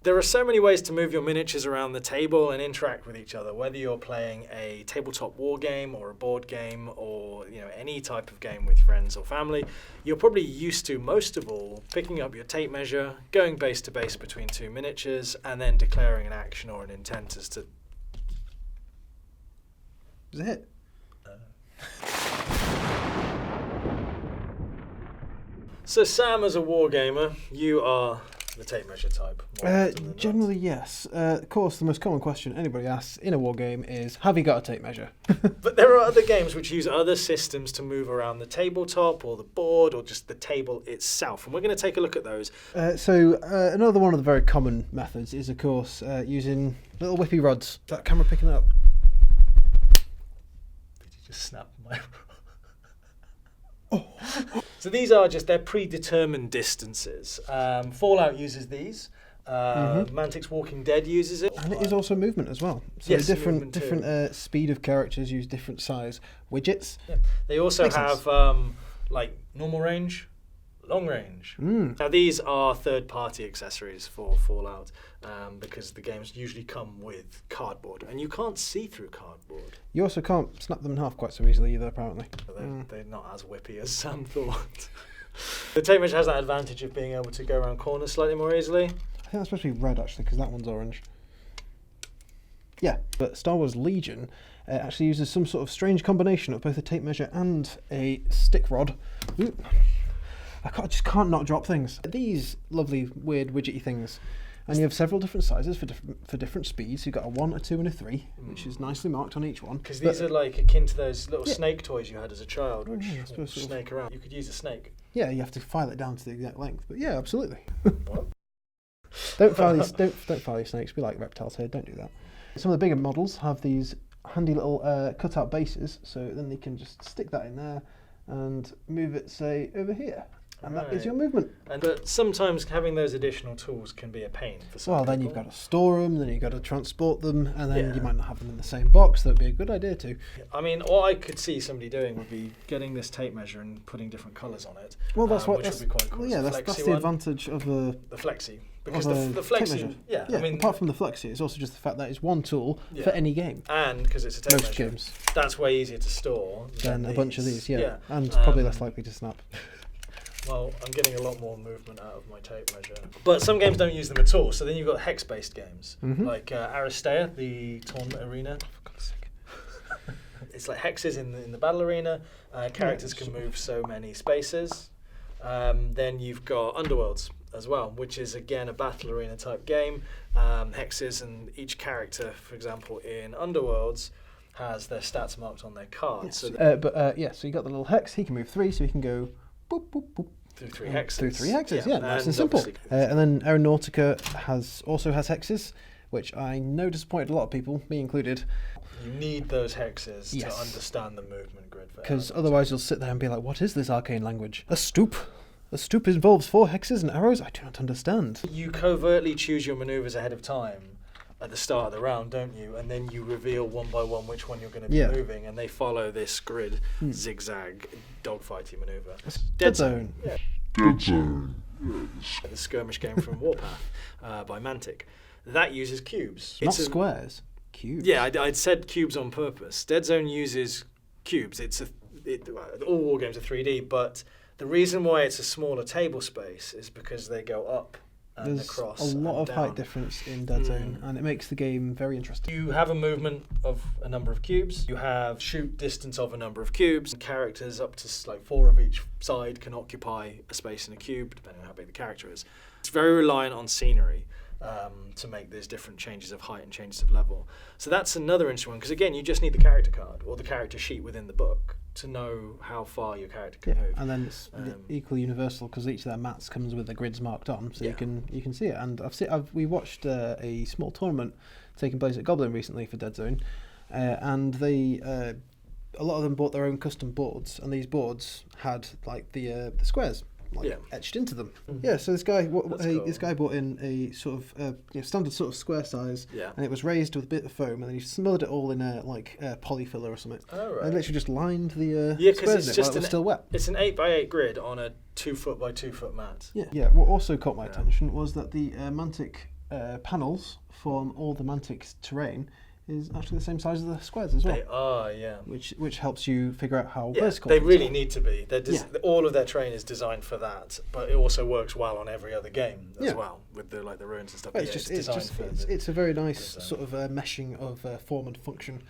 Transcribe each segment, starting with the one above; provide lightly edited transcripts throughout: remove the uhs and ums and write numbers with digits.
There are so many ways to move your miniatures around the table and interact with each other, whether you're playing a tabletop war game or a board game or any type of game with friends or family. You're probably used to, most of all, picking up your tape measure, going base to base between two miniatures, and then declaring an action or an intent as to... Is it hit? So Sam, as a wargamer, you are the tape measure type. Generally, yes. Of course, the most common question anybody asks in a war game is, have you got a tape measure? But there are other games which use other systems to move around the tabletop or the board or just the table itself. And we're going to take a look at those. Another one of the very common methods is, of course, using little whippy rods. Is that camera picking it up? Did you just snap my... So these are they're predetermined distances. Fallout uses these. Mantic's Walking Dead uses it. And it is also movement as well. So yes, different speed of characters use different size widgets. Yeah. They also have normal range, long range. Now these are third-party accessories for Fallout because the games usually come with cardboard, and you can't see through cardboard. You also can't snap them in half quite so easily either, apparently. They're not as whippy as Sam thought. The tape measure has that advantage of being able to go around corners slightly more easily. I think that's supposed to be red, actually, because that one's orange. Yeah, but Star Wars Legion actually uses some sort of strange combination of both a tape measure and a stick rod. Ooh. I just can't not drop things. These lovely, weird, widgety things. And you have several different sizes for different speeds. You've got a 1, a 2 and a 3, which is nicely marked on each one. Because these are akin to those little snake toys you had as a child, which snake around. You could use a snake. Yeah, you have to file it down to the exact length. But yeah, absolutely. What? Don't file your snakes. We like reptiles here. Don't do that. Some of the bigger models have these handy little cut-out bases, so then they can just stick that in there and move it, say, over here. And that is your movement. But sometimes having those additional tools can be a pain for some people. Then you've got to store them, then you've got to transport them, and then you might not have them in the same box. That would be a good idea too. I mean, what I could see somebody doing would be getting this tape measure and putting different colours on it. Well, that's which would be quite cool. Well, yeah, that's the advantage of the Flexi. Because the Flexi, I mean, apart from the Flexi, it's also just the fact that it's one tool for any game. And because it's a tape measure, games, that's way easier to store than a bunch of these. Yeah. And probably less likely to snap. Well, I'm getting a lot more movement out of my tape measure. But some games don't use them at all. So then you've got hex-based games, like Aristea, the tournament arena. For God's sake. It's like hexes in the battle arena. Characters can move so many spaces. Then you've got Underworlds as well, which is, again, a battle arena type game. Hexes, and each character, for example, in Underworlds, has their stats marked on their cards. Yes. So you got the little hex. He can move 3, so he can go... Boop, boop, boop. Through 3 hexes. Through 3 hexes, yeah, nice and simple. And then Aeronautica also has hexes, which I know disappointed a lot of people, me included. You need those hexes to understand the movement grid. Because otherwise you'll sit there and be like, what is this arcane language? A stoop? A stoop involves 4 hexes and arrows? I do not understand. You covertly choose your manoeuvres ahead of time at the start of the round, don't you? And then you reveal one by one which one you're going to be moving, and they follow this grid zigzag dogfighty manoeuvre. Dead Zone. Yeah. Dead Zone. The skirmish game from Warpath by Mantic. That uses cubes. Not squares, cubes. Yeah, I'd said cubes on purpose. Dead Zone uses cubes. All war games are 3D, but the reason why it's a smaller table space is because they go up. There's a lot of height difference in Dead Zone, and it makes the game very interesting. You have a movement of a number of cubes. You have shoot distance of a number of cubes. Characters up to like 4 of each side can occupy a space in a cube, depending on how big the character is. It's very reliant on scenery to make these different changes of height and changes of level. So that's another interesting one, because again, you just need the character card or the character sheet within the book to know how far your character can move. And then it's equally universal because each of their mats comes with the grids marked on, so you can see it. And we watched a small tournament taking place at Goblin recently for Dead Zone, and they a lot of them bought their own custom boards, and these boards had like the squares etched into them. Yeah, so this guy brought in a sort of standard sort of square size, and it was raised with a bit of foam, and then he smothered it all in a polyfiller or something. Oh, right. And literally just lined the squares it's just still wet. It's an 8x8 grid on a 2 foot by 2 foot mat. Yeah. What also caught my attention was that the Mantic panels form all the Mantic's terrain is actually the same size as the squares as well. They are, yeah. Which helps you figure out how Yeah, vertical they things really are. need to be. All of their terrain is designed for that, but it also works well on every other game as well, with the ruins and stuff. Well, Yeah, it's a very nice sort of meshing of form and function.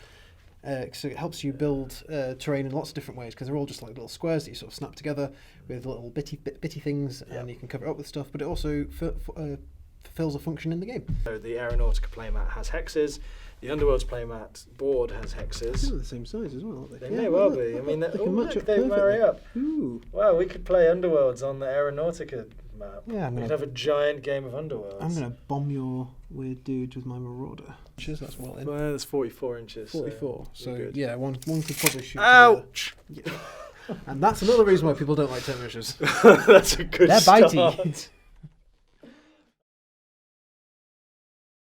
So it helps you build terrain in lots of different ways because they're all just like little squares that you sort of snap together with little bitty things, and you can cover it up with stuff. But it also fulfills a function in the game. So the Aeronautica playmat has hexes. The Underworlds playmat board has hexes. They're the same size as well, aren't they? They may well be. I mean, they marry up. Ooh. Wow, we could play Underworlds on the Aeronautica map. Yeah, we could have a giant game of Underworlds. I'm going to bomb your weird dude with my Marauder. That's well in. Well, that's 44 inches. 44. So yeah, one could probably shoot. Ouch! Yeah. And that's another reason why people don't like tape measures. That's a good They're start. bitey.